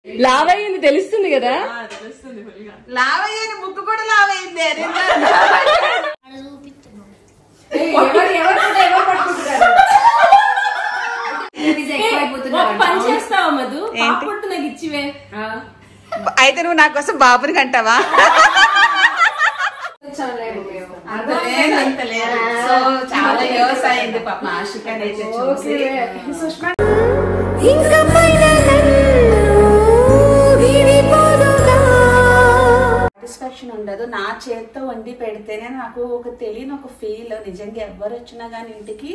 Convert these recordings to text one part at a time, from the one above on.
లావయ్యింది తెలుస్తుంది కదా, లావయ్యని ముక్కు కూడా లావయ్యింది. పని చేస్తావా మధు? పాపట్టు నాకు ఇచ్చివే. అయితే నువ్వు నా కోసం బాబుని కంటావా? సో చాలా యూస్ అయింది పాప ఆశికని అయితే చూసి. సాటిస్ఫాక్షన్ ఉండదు. నా చేత్తో వండి పెడితేనే నాకు ఒక తెలియని ఒక ఫీల్. నిజంగా ఎవరు వచ్చినా గానీ ఇంటికి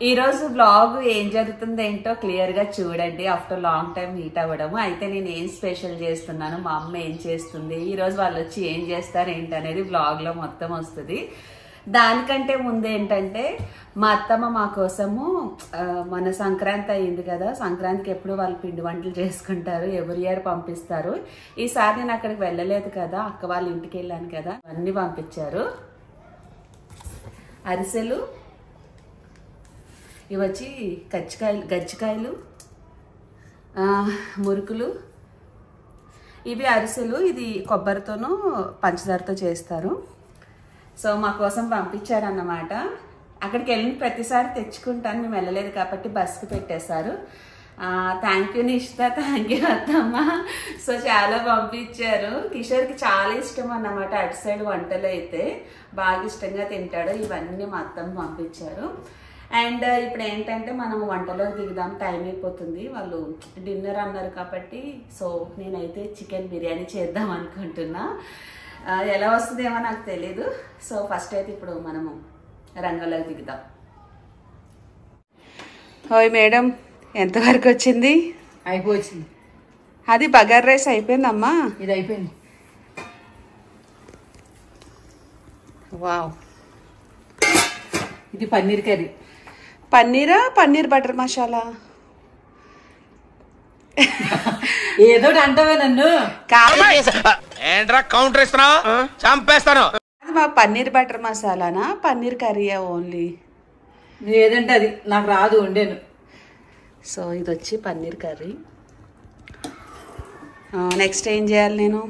ఈ రోజు బ్లాగ్ ఏం జరుగుతుందో ఏంటో క్లియర్ గా చూడండి. ఆఫ్టర్ లాంగ్ టైం మీట్ అవ్వడము. అయితే నేను ఏం స్పెషల్ చేస్తున్నాను, మా అమ్మ ఏం చేస్తుంది, ఈ రోజు వాళ్ళు వచ్చి ఏం చేస్తారు ఏంటి అనేది బ్లాగ్ లో మొత్తం వస్తుంది. దానికంటే ముందు ఏంటంటే మా అత్తమ్మ మా కోసము మన సంక్రాంతి అయింది కదా, సంక్రాంతికి ఎప్పుడు వాళ్ళు పిండి వంటలు చేసుకుంటారు, ఎవరి ఇయర్ పంపిస్తారు. ఈసారి నేను అక్కడికి వెళ్ళలేదు కదా, అక్క వాళ్ళ ఇంటికి వెళ్ళాను కదా, అన్ని పంపించారు. అరిసెలు, ఇవి వచ్చి గజ్జికాయలు, మురుకులు, ఇవి అరిసెలు. ఇది కొబ్బరితోనూ పంచదారతో చేస్తారు. సో మా కోసం పంపించారన్నమాట. అక్కడికి వెళ్ళిన ప్రతిసారి తెచ్చుకుంటాను, మేము వెళ్ళలేదు కాబట్టి బస్కి పెట్టేశారు. Thank you Nishtha, thank you అత్తమ్మ. సో చాలా పంపించారు. కిషోర్కి చాలా ఇష్టం అన్నమాట అటు సైడ్ వంటలు, అయితే బాగా ఇష్టంగా తింటాడు. ఇవన్నీ మా అత్తమ్మ పంపించారు. అండ్ ఇప్పుడు ఏంటంటే మనం వంటలో దిగుదాం, టైం అయిపోతుంది. వాళ్ళు డిన్నర్ అన్నారు కాబట్టి సో నేనైతే చికెన్ బిర్యానీ చేద్దాం అనుకుంటున్నా. ఎలా వస్తుందేమో నాకు తెలీదు. సో ఫస్ట్ అయితే ఇప్పుడు మనము రంగంలోకి దిగుదాం. ఓయ్ మేడం, ఎంతవరకు వచ్చింది? అయిపోయింది. అది బగార్ రైస్ అయిపోయిందమ్మా. ఇది అయిపోయింది. వావ్, ఇది పన్నీర్ కర్రీ. పన్నీరా? పన్నీర్ బటర్ మసాలా ఏదో అంటావే నన్ను. ఏంట్రా కౌంటర్ ఇస్తున్నావు? చంపేస్తాను. అది మా పన్నీర్ బటర్ మసాలానా, పన్నీర్ కర్రీయా ఓన్లీ? ఏదంటే అది నాకు రాదు, వండాను. సో ఇది వచ్చి పన్నీర్ కర్రీ. నెక్స్ట్ ఏం చేయాలి నేను?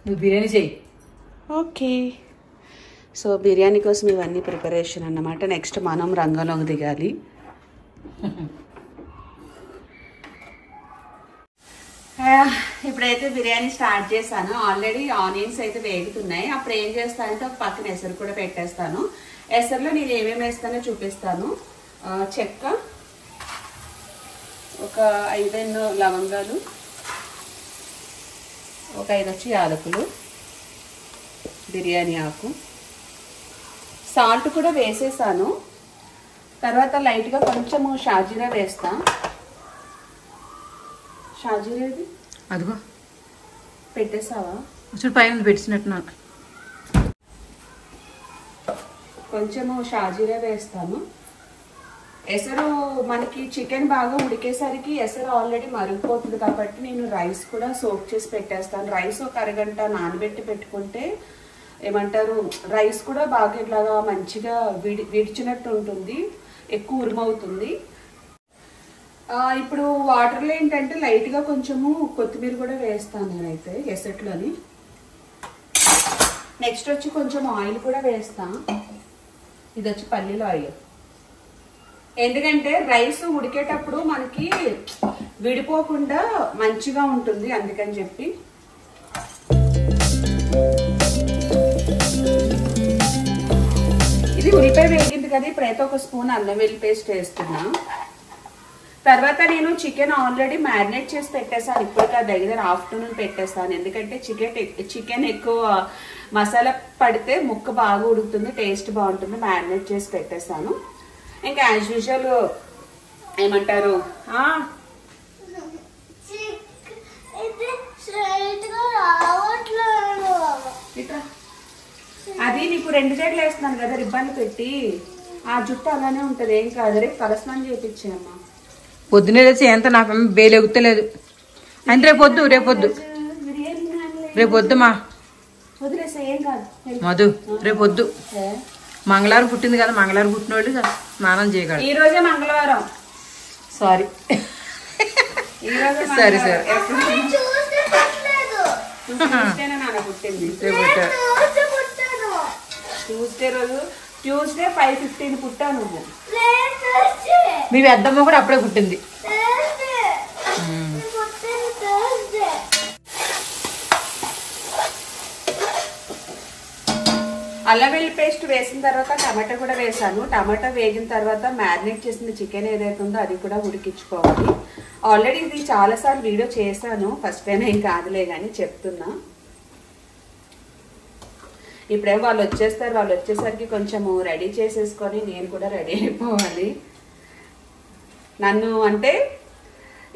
నువ్వు బిర్యానీ చెయ్యి. ఓకే. సో బిర్యానీ కోసం ఇవన్నీ ప్రిపరేషన్ అన్నమాట. నెక్స్ట్ మనం రంగంలోకి దిగాలి. ఇప్పుడైతే బిర్యానీ స్టార్ట్ చేశాను. ఆల్రెడీ ఆనియన్స్ అయితే వేగుతున్నాయి. అప్పుడు ఏం చేస్తానంటే ఒక పక్కన ఎసరు కూడా పెట్టేస్తాను. ఎసరులో నేను ఏమేమి వేస్తానో చూపిస్తాను. చెక్క, ఒక 5 లవంగాలు, ఒక 5 వచ్చి యాలకులు, బిర్యానీ ఆకు, సాల్ట్ కూడా వేసేసాను. తర్వాత లైట్గా కొంచెము షాజీరా వేస్తా. షాజీరేది? అదిగో పెట్టేసావా? అసలు పైన పెట్టినట్టు. నాకు కొంచెము షాజీరా వేస్తాను. ఎసరు మనకి చికెన్ బాగా ఉడికేసరికి ఎసరు ఆల్రెడీ మరిగిపోతుంది కాబట్టి నేను రైస్ కూడా సోక్ చేసి పెట్టేస్తాను. రైస్ ఒక అరగంట నానబెట్టి పెట్టుకుంటే ఏమంటారు, రైస్ కూడా బాగా ఇట్లాగా మంచిగా విడిచినట్టు ఉంటుంది, ఎక్కువ ఉరుమవుతుంది. ఇప్పుడు వాటర్లో ఏంటంటే లైట్గా కొంచెము కొత్తిమీర కూడా వేస్తాను నేనైతే ఎసట్లోని. నెక్స్ట్ వచ్చి కొంచెం ఆయిల్ కూడా వేస్తాను. ఇది వచ్చి పల్లీల ఆయిల్. ఎందుకంటే రైస్ ఉడికేటప్పుడు మనకి విడిపోకుండా మంచిగా ఉంటుంది, అందుకని చెప్పి. ఇది ఉల్లిపాయ వేగింది కదా, ఇప్పుడైతే ఒక స్పూన్ అల్లం వెల్లుల్లి పేస్ట్ వేస్తున్నా. తర్వాత నేను చికెన్ ఆల్రెడీ మ్యారినేట్ చేసి పెట్టేసాను. ఇప్పుడు దగ్గర ఆఫ్టర్నూన్ పెట్టేస్తాను. ఎందుకంటే చికెన్ ఎక్కువ మసాలా పడితే ముక్క బాగా ఉడుకుతుంది, టేస్ట్ బాగుంటుంది. మ్యారినేట్ చేసి పెట్టేస్తాను. ఇంకా యాజ్ యూజువల్ ఏమంటారు, అది నీకు 2 జడలు వేస్తున్నాను కదా రిబ్బన్లు పెట్టి, ఆ జుట్టు అలానే ఉంటది, ఏం కాదు. రేపు తలస్నానం చేయించామ్మా. పొద్దునే లేచి ఎంత నాకు బేలు ఎగుతలేదు. అంటే రేపొద్దు రేపొద్దు మా వదిలేసా, ఏం కాదు. మధు రేపొద్దు మంగళవారం పుట్టింది కదా, మంగళవారం పుట్టిన వాళ్ళు స్నానం చేయగలరు. ఈ రోజే మంగళవారం. సారీ ఈ రోజు సరే సరే నాన్న పుట్టింది ట్యూస్డే రోజు. ట్యూస్డే 5:15 పుట్టా నువ్వు. మీ పెద్దమ్మ కూడా అప్పుడే పుట్టింది. అల్లం వెల్లుల్లి పేస్ట్ వేసిన తర్వాత టమాటా కూడా వేసాను. టమాటా వేగిన తర్వాత మ్యారినేట్ చేసిన చికెన్ ఏదైతే ఉందో అది కూడా ఉడికించుకోవాలి. ఆల్రెడీ ఇది చాలాసార్లు వీడియో చేశాను, ఫస్ట్ టైం ఏం కాదులే కానీ చెప్తున్నా. ఇప్పుడేమో వాళ్ళు వచ్చేస్తారు, వాళ్ళు వచ్చేసరికి కొంచెము రెడీ చేసేసుకొని నేను కూడా రెడీ అయిపోవాలి. నన్ను అంటే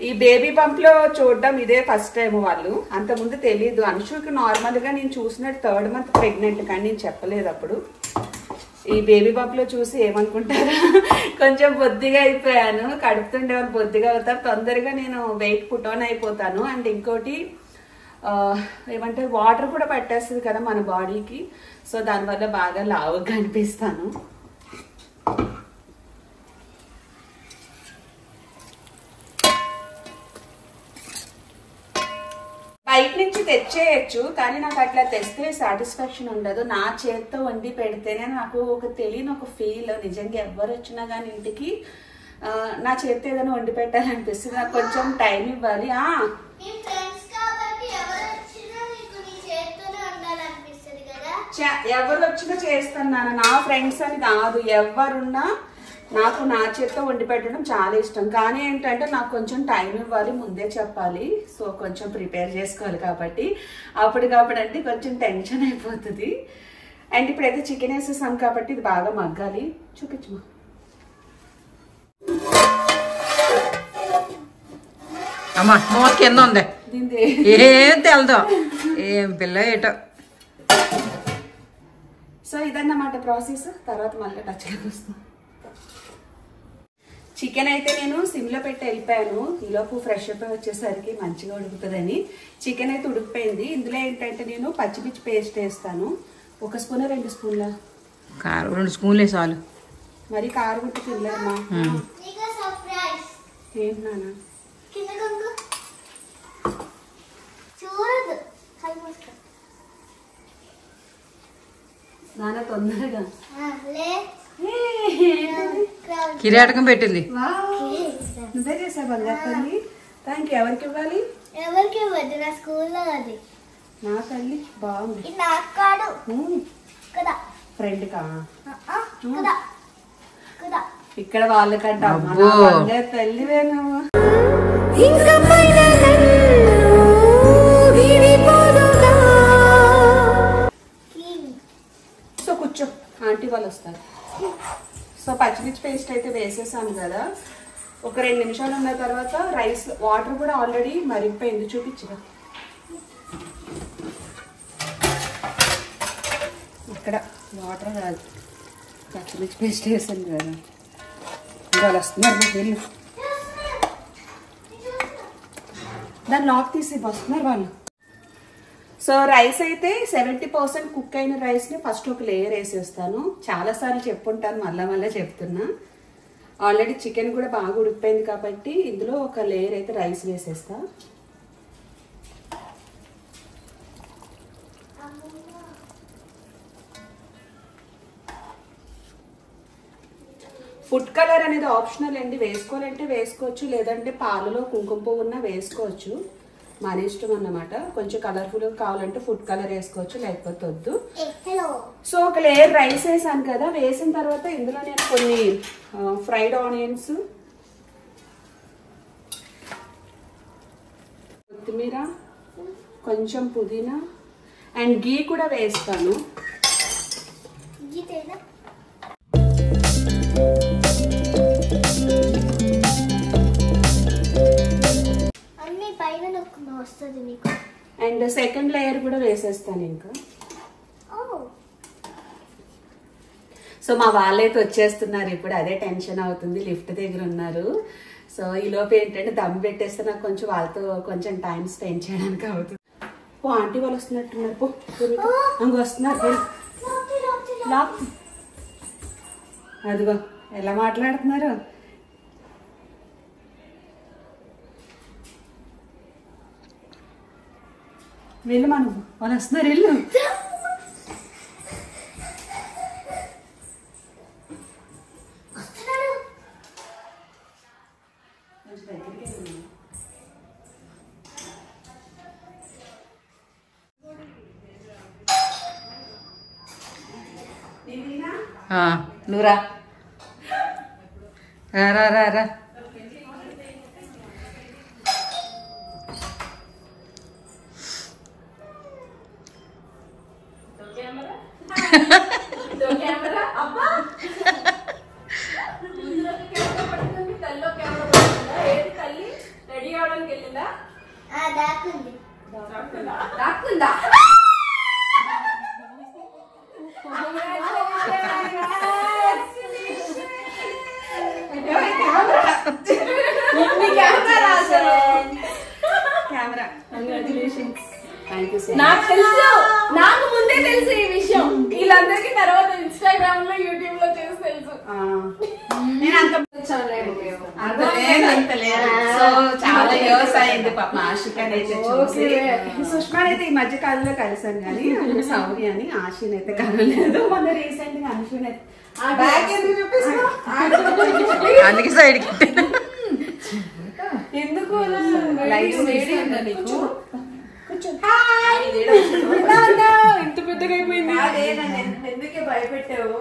ఈ బేబీ బంప్ లో చూడడం ఇదే ఫస్ట్ టైం. వాళ్ళు అంతకుముందు తెలీదు. అనుషుకి నార్మల్ గా నేను చూసినట్టు 3rd month ప్రెగ్నెంట్, కానీ నేను చెప్పలేదు అప్పుడు. ఈ బేబీ బంప్ లో చూసి ఏమనుకుంటారా, కొంచెం బొద్దిగా అయిపోయాను. కడుపుతుండే వాళ్ళు బొద్దిగా అవుతారు, తొందరగా నేను వెయిట్ పుట్ ఆన్ అయిపోతాను. అండ్ ఇంకోటి ఏమంటే వాటర్ కూడా పట్టేస్తుంది కదా మన బాడీకి, సో దానివల్ల బాగా లావుగా అనిపిస్తాను. బయట నుంచి తెచ్చేయచ్చు, కానీ నాకు అట్లా తెస్తే సాటిస్ఫాక్షన్ ఉండదు. నా చేతితో వండి పెడితేనే నాకు ఒక తెలియని ఒక ఫీల్. నిజంగా ఎవరు వచ్చినా కానీ ఇంటికి నా చేతితో ఏదైనా వండి పెట్టాలనిపిస్తుంది. నాకు కొంచెం టైం ఇవ్వాలి. ఎవరు వచ్చినా చేస్తాను నాన్న. నా ఫ్రెండ్స్ అని కాదు, ఎవరున్నా నాకు నా చేతితో వండి పెట్టడం చాలా ఇష్టం. కానీ ఏంటంటే నాకు కొంచెం టైం ఇవ్వాలి, ముందే చెప్పాలి. సో కొంచెం ప్రిపేర్ చేసుకోవాలి కాబట్టి అప్పటికప్పుడు అంటే కొంచెం టెన్షన్ అయిపోతుంది. అండ్ ఇప్పుడైతే చికెన్ వేసేసాం కాబట్టి ఇది బాగా మగ్గాలి. చూపించమా. అమ్మా మూత కింద ఉంది, ఏం తెలదు, ఏం పిల్ల ఏటో. సో ఇదన్నమాట ప్రాసెస్. తర్వాత మళ్ళీ టచ్గా వస్తాం. చికెన్ అయితే నేను సిమ్లో పెట్టి వెళ్ళిపోయాను. ఈలోపు ఫ్రెష్ అప్ వచ్చేసరికి మంచిగా ఉడుకుతుందని. చికెన్ అయితే ఉడికిపోయింది. ఇందులో ఏంటంటే నేను పచ్చిమిర్చి పేస్ట్ వేస్తాను. 1 స్పూన్ 2 స్పూన్ల కారం, 2 స్పూన్లే చాలు. మరి కారం ఉంటే తినలేమ్మా. ఏంటి నాన్న? నాన్న తొందరగా కిరాటకం పెట్టింది. నువ్వే చేసా బంగారు తల్లి. Thank you. ఎవరికి ఇవ్వాలి? ఎవరికి ఇవ్వద్దు, నా స్కూల్లో అది. నా తల్లి బాగుంది. నాకు కాదు కదా, ఫ్రెండ్ కా కదా కదా. ఇక్కడ వాళ్ళకంట బంగారు తల్లివేనా. సో కూర్చో, ఆంటీ వాళ్ళు వస్తారు. సో పచ్చిమిర్చి పేస్ట్ అయితే వేసేసాను కదా. ఒక 2 నిమిషాలు ఉన్న తర్వాత రైస్ వాటర్ కూడా ఆల్రెడీ మరిగిపోయింది. చూపించగా ఇక్కడ వాటర్ కాదు, పచ్చిమిర్చి పేస్ట్ వేసాను కదా. వాళ్ళు వస్తున్నారు, వెళ్ళు. దాన్ని లాక్ తీసి వస్తున్నారు వాళ్ళు. సో రైస్ అయితే 70% కుక్ అయిన రైస్ని ఫస్ట్ ఒక లేయర్ వేసేస్తాను. చాలాసార్లు చెప్పుంటాను, మళ్ళా చెప్తున్నా. ఆల్రెడీ చికెన్ కూడా బాగా ఉడికిపోయింది కాబట్టి ఇందులో ఒక లేయర్ అయితే రైస్ వేసేస్తా. ఫుడ్ కలర్ అనేది ఆప్షనల్ అండి. వేసుకోవాలంటే వేసుకోవచ్చు, లేదంటే పాలలో కుంకుమ పువ్వు ఉన్నా వేసుకోవచ్చు, మన ఇష్టం అన్నమాట. కొంచెం కలర్ఫుల్ కావాలంటే ఫుడ్ కలర్ వేసుకోవచ్చు, లేకపోతే వద్దు. సో ఒక లేయర్ రైస్ వేసాను కదా. వేసిన తర్వాత ఇందులో నేను కొన్ని ఫ్రైడ్ ఆనియన్స్, కొత్తిమీర, కొంచెం పుదీనా అండ్ గీ కూడా వేస్తాను. అండ్ సెకండ్ లేయర్ కూడా వేసేస్తాను ఇంకా. సో మా వాళ్ళైతే వచ్చేస్తున్నారు ఇప్పుడు, అదే టెన్షన్ అవుతుంది. లిఫ్ట్ దగ్గర ఉన్నారు. సో ఈలోపు ఏంటంటే దమ్ పెట్టేస్తే నాకు కొంచెం వాళ్ళతో కొంచెం టైం స్పెండ్ చేయడానికి అవుతుంది. ఓ ఆంటీ వాళ్ళు వస్తున్నట్టున్నారు. వస్తున్నారు. లాక్ అదిగో ఎలా మాట్లాడుతున్నారు. వెళ్ళు మనం, వాళ్ళు వస్తున్నారు, వెళ్ళు. నువ్వురా రా రా రా. రెడీ అవడానికి వెళ్ళిందా? దాక్కుంది. దాక్కుందా? నాకు తెలుసు, నాకు ముందే తెలుసు ఈ విషయం. వీళ్ళందరికీ తర్వాత ఇన్స్టాగ్రామ్ లో యూట్యూబ్ లో చేసి తెలుసు. నేను అంత సో చాలా ఇయర్స్ అయింది పాప ఆశికని అయితే చూసి. సుష్మాని అయితే ఈ మధ్య కాలంలో కలిసాను కానీ సౌరి అని ఆశని అయితే కలలేదు. మొన్న రీసెంట్ గా అనుషుని అయితే అందుకే సైడ్ ఎందుకు ఇంత పెద్దగా అయిపోయింది? ఎందుకే భయపెట్టావు?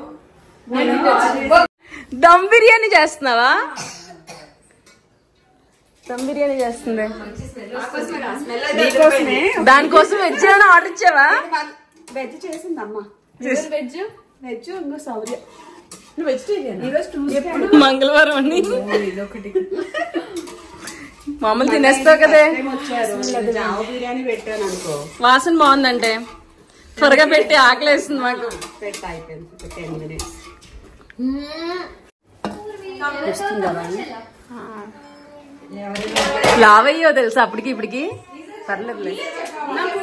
దమ్ బిర్యానీ చేస్తున్నావా? దమ్ బిర్యానీ చేస్తుంది. దానికోసం వెజ్ ఏమైనా ఆర్డర్ ఇచ్చావా? వెజ్ చేసిందమ్మా. వెజ్ వెజ్ ఇంకో సౌర్య. నువ్వు వెజిటేరియన్? ఈరోజు ట్యూస్డే, మంగళవారం అని మామూలు తినేస్తావు కదే. వచ్చారు జావ బిర్యానీ పెట్టాను అనుకో. వాసన బాగుందంటే త్వరగా పెట్టి ఆకలేస్తుంది మాకు. పెట్ట అయిపోయింది 10 minutes. లావ్ అయ్యో తెలుసా అప్పటికి ఇప్పటికి? పర్లేదులే. నాకు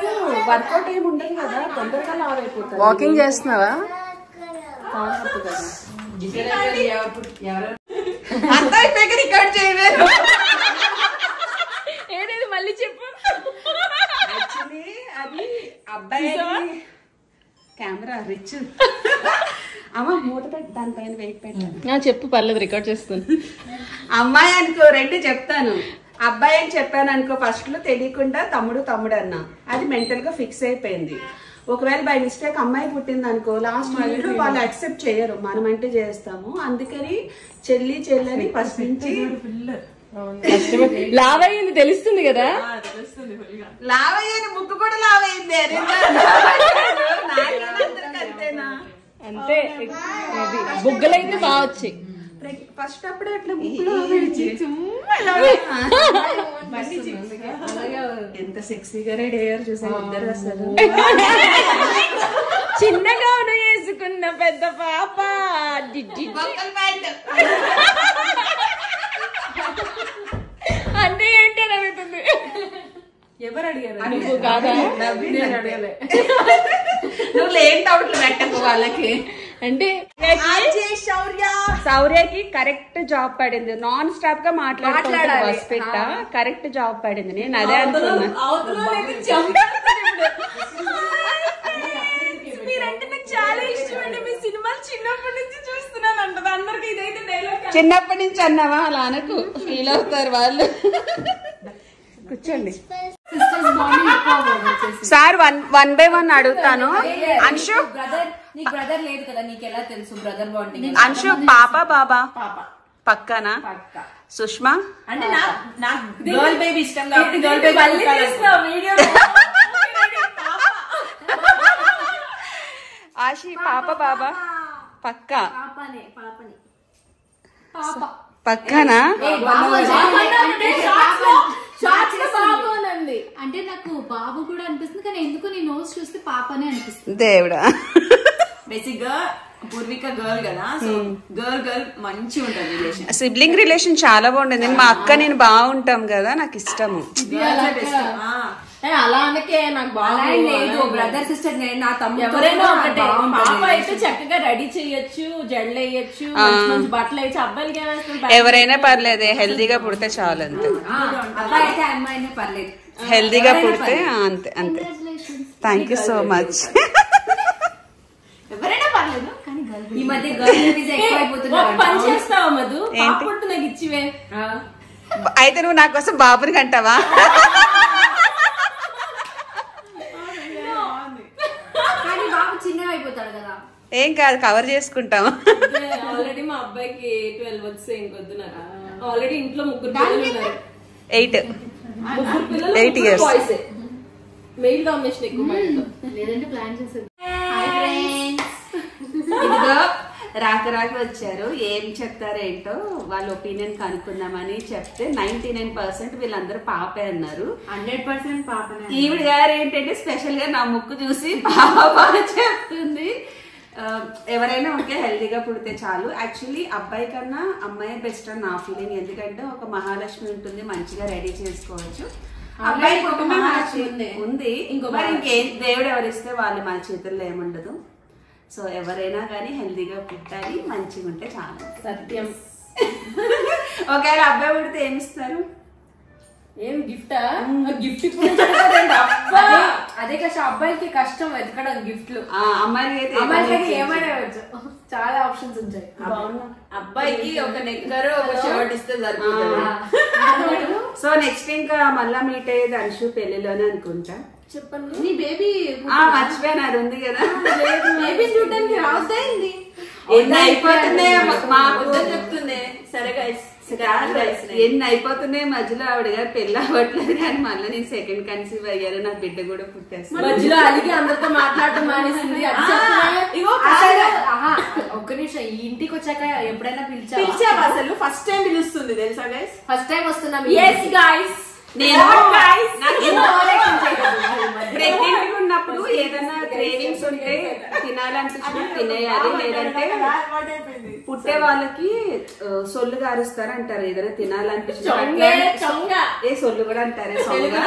వర్కౌట్ ఏమి ఉండదు కదా, తొందరగా లావ్ అయిపోతాను. వాకింగ్ చేస్తున్నావా? రికార్డ్ చేయలేదు. ఏదేది మళ్ళీ చెప్పు. యాక్చువల్లీ అది అబ్బాయి కెమెరా రిచ్. అమ్మ మూత పెట్టి దానిపైన వెయిట్ పెట్టాను. చెప్పు, పర్లేదు రికార్డ్ చేస్తాను. అమ్మాయి అనుకో రెండు చెప్తాను. అబ్బాయి అని చెప్పాను అనుకో ఫస్ట్ లో తెలియకుండా తమ్ముడు తమ్ముడు అన్నా. అది మెంటల్ గా ఫిక్స్ అయిపోయింది. ఒకవేళ బై మిస్టేక్ అమ్మాయి పుట్టింది అనుకో లాస్ట్ మినిట్ వాళ్ళు యాక్సెప్ట్ చేయరు, మనం అంటే చేస్తాము. అందుకని చెల్లి చెల్లని ఫస్ట్ నుంచి లావ్ అయ్యింది తెలుస్తుంది కదా? లావయ్యని ముక్కు కూడా లావయ్యింది. అంతేనా? అంతే, బుగ్గలైతే బాగా వచ్చాయి. ఫస్ట్ అప్పుడే అట్లా ఎంత సెక్సీగా రెడీ అయ్యారు చూసాను ఇద్దరు అసలు. చిన్నగా వేసుకున్న పెద్ద పాప అంటే ఏంటి అని అడుగుతుంది. ఎవరు అడిగారు? నువ్వు కాదా? నువ్వు లేని డౌట్లు పెట్టకు వాళ్ళకి. అంటే శౌర్యకి కరెక్ట్ జాబ్ పడింది. నాన్ స్టాప్ గా మాట్లాడాలి. కరెక్ట్ జాబ్ పడింది. నేను అదే అనుకున్నా. మీరంటే నాకు చాలా ఇష్టం అండి. మీ సినిమాలు చిన్నప్పటి నుంచి చూస్తున్నాను అంటది అందరికి. ఇదైతే డైలాగ్. చిన్నప్పటి నుంచి అన్నావా? అలా అనకు, ఫీల్ అవుతారు వాళ్ళు. కూర్చోండి సార్. 1 by 1 అడుగుతాను. అంశు నీకు బ్రదర్ లేదు కదా, నీకు ఎలా తెలుసు బ్రదర్ బాండింగ్? అంశు పాప బాబా? పక్కనా? సుష్మా అంటే నాకు గర్ల్ బేబీ ఇష్టం కాబట్టి గర్ల్ బేబీ. ఆశి పాప బాబా? పక్క పక్కనా? అంటే నాకు బాబు కూడా అనిపిస్తుంది, కానీ ఎందుకు నీ నోస్ చూస్తే పాపనే అనిపిస్తుంది. దేవుడా. బేసిక్ గా పూర్విక గర్ల్ కదా, సో గర్ల్ మంచి ఉంటుంది రిలేషన్. సిబ్లింగ్ రిలేషన్ చాలా బాగుంటుంది. మా అక్క నేను బాగుంటాం కదా, నాకు ఇష్టము. అలా అనకే నాకు బాగా లేదు బ్రదర్ సిస్టర్ నేను నా తమ్ముడు ఎవరైనా ఒకటే పాప అయితే చక్కగా రెడీ చేయొచ్చు జడలు వేయొచ్చు మంచి బట్టలు వేయచ్చు అబ్బాయిలకి ఏమైనా ఎవరైనా పర్లేదు హెల్దీగా పుడితే చాలు అంతే అబ్బాయి అయితే అమ్మాయినే పర్లేదు హెల్దీగా పుడితే అంతే అంతే థ్యాంక్ యూ సో మచ్ ఎవరైనా పర్లేదు కానీ గర్ల్ ఈ మధ్య గర్ల్ ఎక్కువైపోతున్నారు పని చేస్తావా మధు పాప నాకు ఇచ్చివే అయితే నువ్వు నా కోసం బాబుని కంటావా కానీ బాబు చిన్నగా అయిపోతాడు కదా ఏం కాదు కవర్ చేసుకుంటాము ఆల్రెడీ మా అబ్బాయికి 12 వచ్చే ఇంకొద్దు నాకు ఆల్రెడీ ఇంట్లో ముగ్గురు పిల్లలు ఉన్నారు 8 ముగ్గురు పిల్లలు 8 years. బాయ్స్ మెయిల్ కాంబినేషన్ ఎక్కువ మా ఇంట్లో లేదంటే ప్లాన్ చేసేది ఇదిగో రాక వచ్చారు ఏం చెప్తారేంటో వాళ్ళ ఒపీనియన్ కనుక్కుందామని చెప్తే 99% వీళ్ళందరూ పాపే అన్నారు 100% పాపనే ఈవిడ గారు ఏంటంటే స్పెషల్ గా నా ముక్కు చూసి పాప చెప్తుంది ఎవరైనా ఒకే హెల్దీగా పుడితే చాలు యాక్చువల్లీ అబ్బాయి కన్నా అమ్మాయి బెస్ట్ అని నా ఫీలింగ్ ఎందుకంటే ఒక మహాలక్ష్మి ఉంటుంది మంచిగా రెడీ చేసుకోవచ్చు అబ్బాయికి ఒక మహాలక్ష్మి ఉంది మరి ఇంకేం దేవుడు ఎవరిస్తే వాళ్ళు మన చేతుల్లో ఏముండదు సో ఎవరైనా కానీ హెల్దీగా పుట్టాలి మంచిగా ఉంటే చాలు సత్యం ఒకవేళ అబ్బాయి పుడితే ఏమిస్తారు ఏం గిఫ్టా గిఫ్ట్ అదే కష్టం అబ్బాయికి కష్టం వెతకడం గిఫ్ట్లు అమ్మాయికి అమ్మాయికి ఏమైనా ఇవ్వచ్చు చాలా ఆప్షన్స్ ఉంటాయి అబ్బాయికి ఒక నెక్కర్ ఒక షర్ట్ ఇస్తే సరిపోతుంది సో నెక్స్ట్ ఇంకా మళ్ళా మీట్ అయ్యేది అంశు పెళ్లిలోనే అనుకుంటా చెప్పండి నీ బేబీ మర్చిపోయాను అది ఉంది కదా బేబీ చూడడానికి రావద్దాయింది ఎన్ని అయిపోతున్నాయి మాకు చెప్తుంది సరే గైస్ ఎన్ని అయిపోతున్నాయి మధ్యలో ఆవిడ గారు పెళ్లి అవ్వట్లేదు కానీ మళ్ళీ నేను సెకండ్ కన్సీవ్ అయ్యాను నా బిడ్డ కూడా పుట్టేస్తాను మధ్యలో అలిగి అందరితో మాట్లాడటం మానేసింది ఒక్క నిమిషం ఈ ఇంటికి వచ్చాక ఎప్పుడైనా పిలిచావా అసలు ఫస్ట్ టైం పిలుస్తుంది తెలుసా గైస్ ఫస్ట్ టైం వస్తున్నాం yes guys నేను ప్రెగ్నెంట్ ఉన్నప్పుడు ఏదైనా క్రేవింగ్స్ ఉంటే తినాలనిపించిన తినేయాలి లేదంటే పుట్టే వాళ్ళకి సొల్లు గారుస్తారు అంటారు ఏదైనా తినాలనిపించిన ఏ సొల్లు కూడా అంటారే సొల్లుగా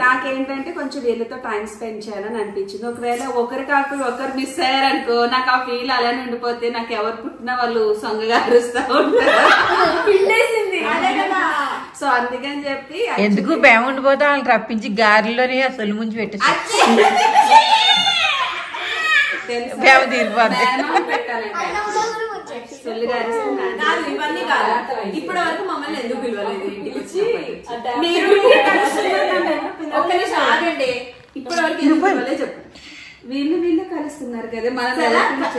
నాకేంటంటే కొంచెం వీళ్ళతో టైం స్పెండ్ చేయాలని అనిపించింది ఒకవేళ ఒకరు కాకుండా ఒకరు మిస్ అయ్యారనుకో నాకు ఆ ఫీల్ అలానే ఉండిపోతే నాకు ఎవరు పుట్టినా వాళ్ళు సొంగ గారుస్తా ఉంటారు సో అందుకని చెప్పి ఎందుకు బేముండిపోతే వాళ్ళని రప్పించి గారెలోనే అసలు ముంచి పెట్టచ్చు బేమ తీరిపోద్ది ఇవన్నీ కాదు ఇప్పటి వరకు మమ్మల్ని ఎందుకు పిలవలేదు ఇంటికి వచ్చి ఒక్క నిమిషం ఆగండి ఇప్పటి వరకు ఎందుకు పిలవలేదు చెప్పండి వీళ్ళు కలుస్తున్నారు కదా మన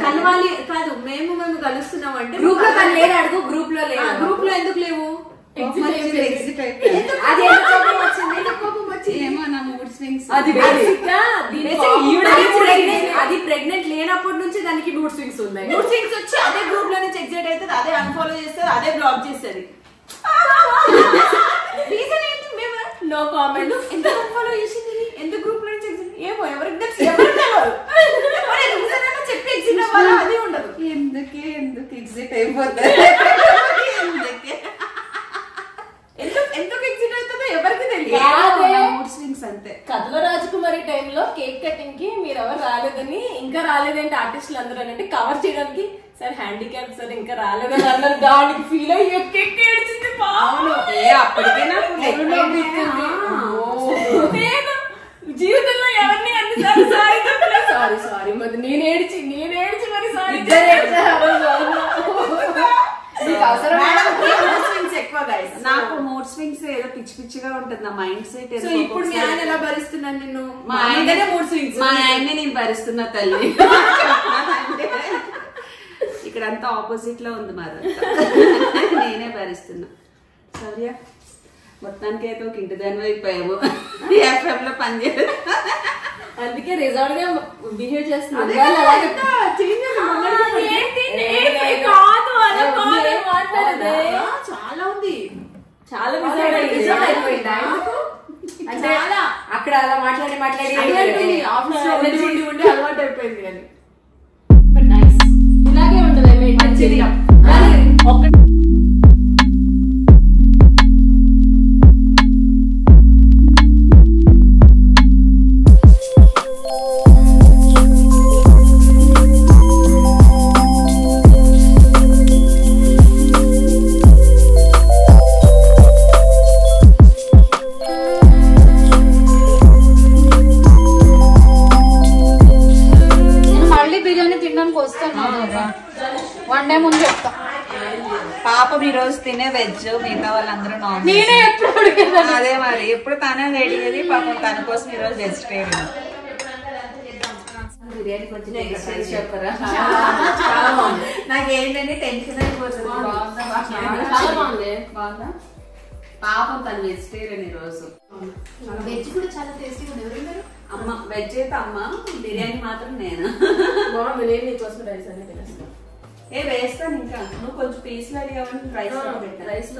కలవాలి కాదు మేము కలుస్తున్నాం అంటే గ్రూప్ లో లేదు అడుగు గ్రూప్ లో లేదు గ్రూప్ లో ఎందుకు లేవు అది ప్రెగ్నెంట్ లేనప్పటి నుంచి దానికి మూడ్ స్వింగ్స్ ఉన్నాయి మూడ్ స్వింగ్స్ వచ్చి అదే గ్రూప్ లో నుంచి ఎగ్జిట్ అవుతుంది అదే అన్ఫాలో చేస్తారు అదే బ్లాక్ చేస్తుంది రీజన్ ఏంటి మేము నో కామెంట్ ఎందుకు అన్ఫాలో చేసింది ఎందుకు గ్రూప్ లో నుంచి ఎగ్జిట్ ఏమో ఎవరికి చెప్పి ఎగ్జిట్ అవ్వాలో అది ఉండదు ఎందుకు ఎగ్జిట్ అయిపోతారు ఎందుకు ఎగ్జిట్ అవుతుందో ఎవరికి తెలియదు మూడ్ స్వింగ్స్ అంతే కథల రాజకుమారి టైంలో కేక్ కటింగ్ కి మీరు ఎవరు రాలేదని ఇంకా రాలేదంటే ఆర్టిస్టులు అందరూ అంటే కవర్ చేయడానికి సార్ హ్యాండిక్యాప్ సార్ ఇంకా రాలేదని అన్నారు దానికి ఫీల్ అయ్యి కేక్ ఏడ్చింది అప్పటికే జీవితంలో ఎవరిని అన్నిసార్లు సారీ సారీ మరి నేను ఏడ్చి మరి సారీ నాకు మూడ్ స్వింగ్స్ ఏదో పిచ్చి పిచ్చిగా ఉంటుంది నా మైండ్ సెట్ ఇప్పుడు మీ ఆయన ఎలా భరిస్తున్నాను నిన్ను మా ఆయననే మూడ్ స్వింగ్స్ మా ఆయన్నే నేను భరిస్తున్నా తల్లి ఇక్కడ అంతా ఆపోజిట్ లో ఉంది మాదంతా నేనే భరిస్తున్నా సౌర్య మొత్తానికి అయితే ఒక ఇంటి దాని అయిపోయాము ఎఫ్ఎం లో పనిచేయదు అందుకే రిజార్ట్ గా బిహేవ్ చేస్తున్నాను చాలా ఉంది చాలా అంటే అక్కడ అలా మాట్లాడి ఆఫీస్ లో ఉండి అలవాటు అయిపోయింది కానీ ఇలాగే ఉంటది మంచిది పాపం ఈ రోజు తినే వెజ్, మిగతా వాళ్ళందరూ నాన్ నేనే వెజ్. ఎప్పుడు అడిగేదాన్ని. అదే మరి ఎప్పుడు తనే రెడీ పాపం తన కోసం ఈ రోజు వెజిటేరియన్. బిర్యానీ కొంచెం చెప్పరా? చాలా బాగుంది. నాకేంటంటే టెన్షన్ అయిపోతుంది. చాలా బాగుంది. బాగుందా? పాపం తను వెజిటేరియన్ ఈ రోజు. వెజ్ కూడా చాలా టేస్టీగా ఉంది. ఎవరు అమ్మ వెజ్ అయితే అమ్మ, బిర్యానీ మాత్రం నేను. బాగుంది. నేను నీకోసం రైస్ అనేది తినేస్తాను. వేస్తాను ఇంకా. నువ్వు కొంచెం పీసులు అడిగావని రైస్ రైస్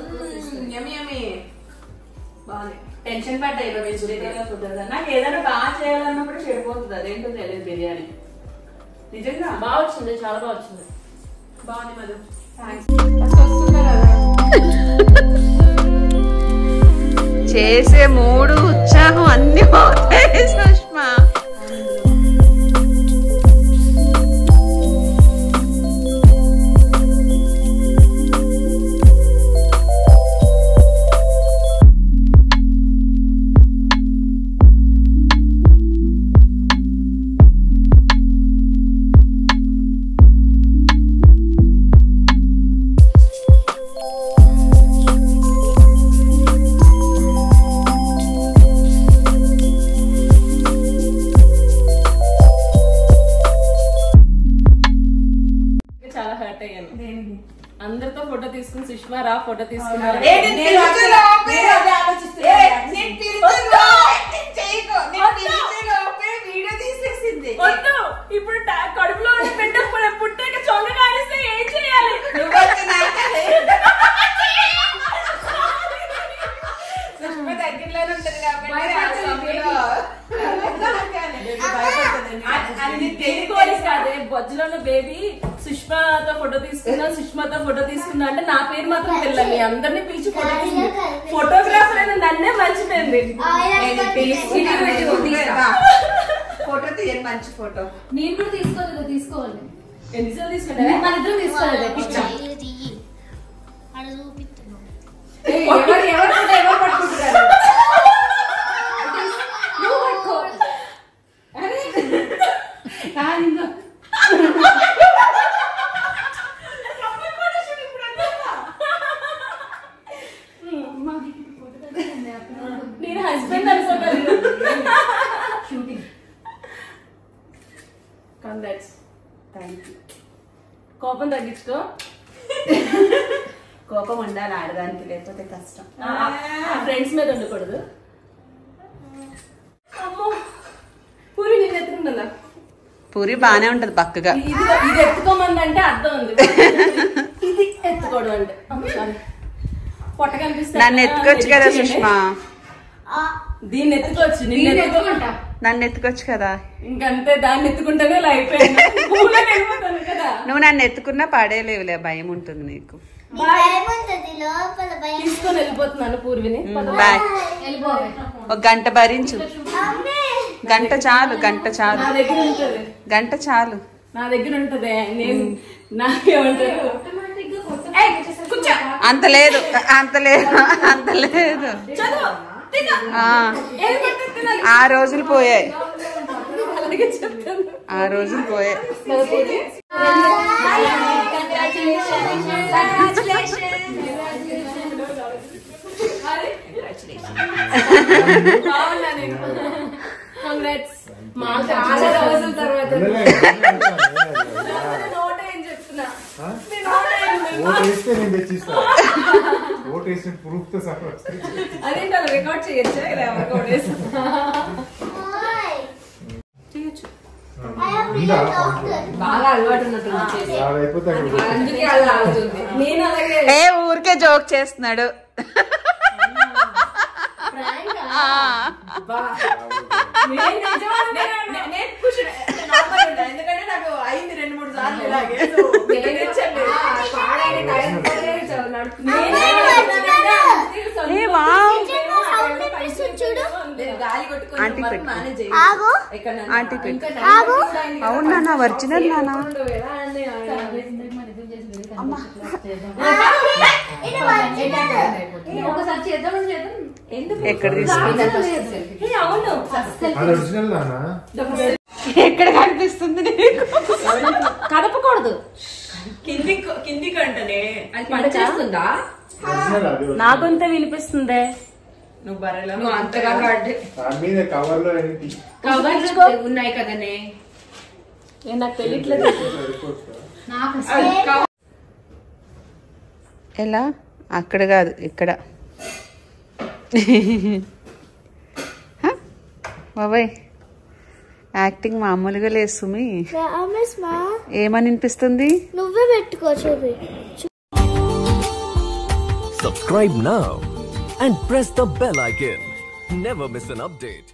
బాగుంది. టెన్షన్ పడ్డా ఇలా వెజిటేరియన్ కుదరదా. నాకు ఏదైనా బాగా చేయాలన్నప్పుడు చెడిపోతుంది. అదేంటో తెలియదు బిర్యానీ. నిజంగా బాగా వచ్చింది, చాలా బాగా వచ్చింది. బాగుంది మధు. చేసే మూడు ఉత్సాహం అన్ని పోతాయి సుష్మా. చాలా హర్ట్ అయ్యాను. అందరితో ఫోటో తీసుకుని సుష్మా రా ఫోటో తీసుకున్నారు. వద్దు, ఇప్పుడు కడుపులో బిడ్డ పుట్టాక చొంగ కానిస్తే ఏం చేయాలి? దగ్గరలోనే ఉంటది కాదే బొజ్జులో ఉన్న బేబీ సుష్మాతో ఫోటో తీసుకున్నా, సుష్మాతో ఫోటో తీసుకున్నా అంటే నా పేరు మాత్రం పిల్లని అందరినీ పిలిచి ఫోటో తీసుకున్నా. ఫోటోగ్రాఫర్ అయినా నన్నే మర్చిపోయింది. ఫోటో తీయండి, మంచి ఫోటో. నేను కూడా తీసుకోలేదు, తీసుకోవాలి. ఎన్నిసార్లు తీసుకుంటా? మన ఇద్దరం తీసుకోలేదు. ఆడ చూపిస్తున్నాను. ఎవరు పట్టుకుంటారు? నువ్వు పట్టుకో. నేను హస్బెండ్ అనుకోలేదు. షూటింగ్. కంగ్రాట్స్. కోపం తగ్గించుకో. కోపం ఉండాలి ఆడదానికి, లేకపోతే కష్టం. ఫ్రెండ్స్ మీద ఉండకూడదు. అమ్మో పూరి నేను ఎత్తుకుంటుందా? పూరి బానే ఉంటది పక్కగా. ఇది ఎత్తుకోమంది అంటే అర్థం ఉంది. ఇది ఎత్తుకోవడం అంటే పొట్ట కనిపిస్తా. నన్ను ఎత్తుకోవచ్చు కదా సుష్మా. దీన్ని ఎత్తుకోవచ్చు. నిన్ను ఎత్తుకుంటా. నన్ను ఎత్తుకోవచ్చు కదా. ఇంకంతే, దాన్ని ఎత్తుకుంటేనే ఇలా అయిపోయింది. పూలకు వెళ్ళిపోతాను కదా. నువ్వు నన్ను ఎత్తుకున్నా పడేలేవులే, భయం ఉంటుంది నీకు. భయముంటది లోపల భయం. తీసుకొని వెళ్ళిపోతున్నాను పూర్విని. బాయ్. వెళ్ళిపోవే. ఒక గంట భరించు. గంట చాలు, గంట చాలు, నా దగ్గర ఉంటది. గంట చాలు. నా దగ్గర ఉంటది. నేను నాకేమంటారు? కూర్చో. అంత లేదు, అంత లేదు, అంత లేదు. చదువు. తిను. ఏది పడితే తినాలి. ఆ రోజులు పోయాయి, అలాగే చెప్తాను. ఆ రోజులు పోయాయి. బాగున్నా నేను. కంగ్రాట్స్. మా చాలా రోజుల తర్వాత నోట్ ఏం చెప్తున్నా. ఓటేస్తే నేను తెచ్చిస్తా. ఓటేసిన ప్రూఫ్ తో సహా అదేంటి అలా రికార్డ్ చేయొచ్చా? ఇలా ఎవరికి ఓటేసి చేయొచ్చు. బాగా అలవాటు ఉన్నట్టు అయిపోతే అందుకే అలా అవుతుంది. నేను అలాగే ఏ ఊరికే జోక్ చేస్తున్నాడు. ఎందుకంటే నాకు అయింది 2-3 సార్లు ఇలాగే. గాలి ఆంటీ పెట్టు. కొట్టుకొని ఆంటీ పెట్టు. అవునా నా ఒరిజినల్ నానా? ఒకసారి చేద్దామని చేద్దాం. ఎక్కడ తీసుకుంటా? అవును అది ఒరిజినల్ నానా? ఎక్కడ కనిపిస్తుంది నీకు? కదపకూడదు. కిందికి అంటనే అది పనిచేస్తుందా? ఒరిజినల్ అది నా గొంత వినిపిస్తుందే. నువ్వు బర్రెలో నువ్వు అంతగా వాడి దాని మీద కవర్ లో ఏంటి కవర్లు ఉన్నాయి కదనే. నాకు తెలియట్లేదు. సరిపోతుంది. నాకు అసలు ఎలా? అక్కడ కాదు, ఇక్కడ. బాబాయ్ యాక్టింగ్ మామూలుగా లేదు సుమి. ఏమని అనిపిస్తుంది? నువ్వే పెట్టుకో చూపి. Subscribe now and press the bell icon. Never miss an update.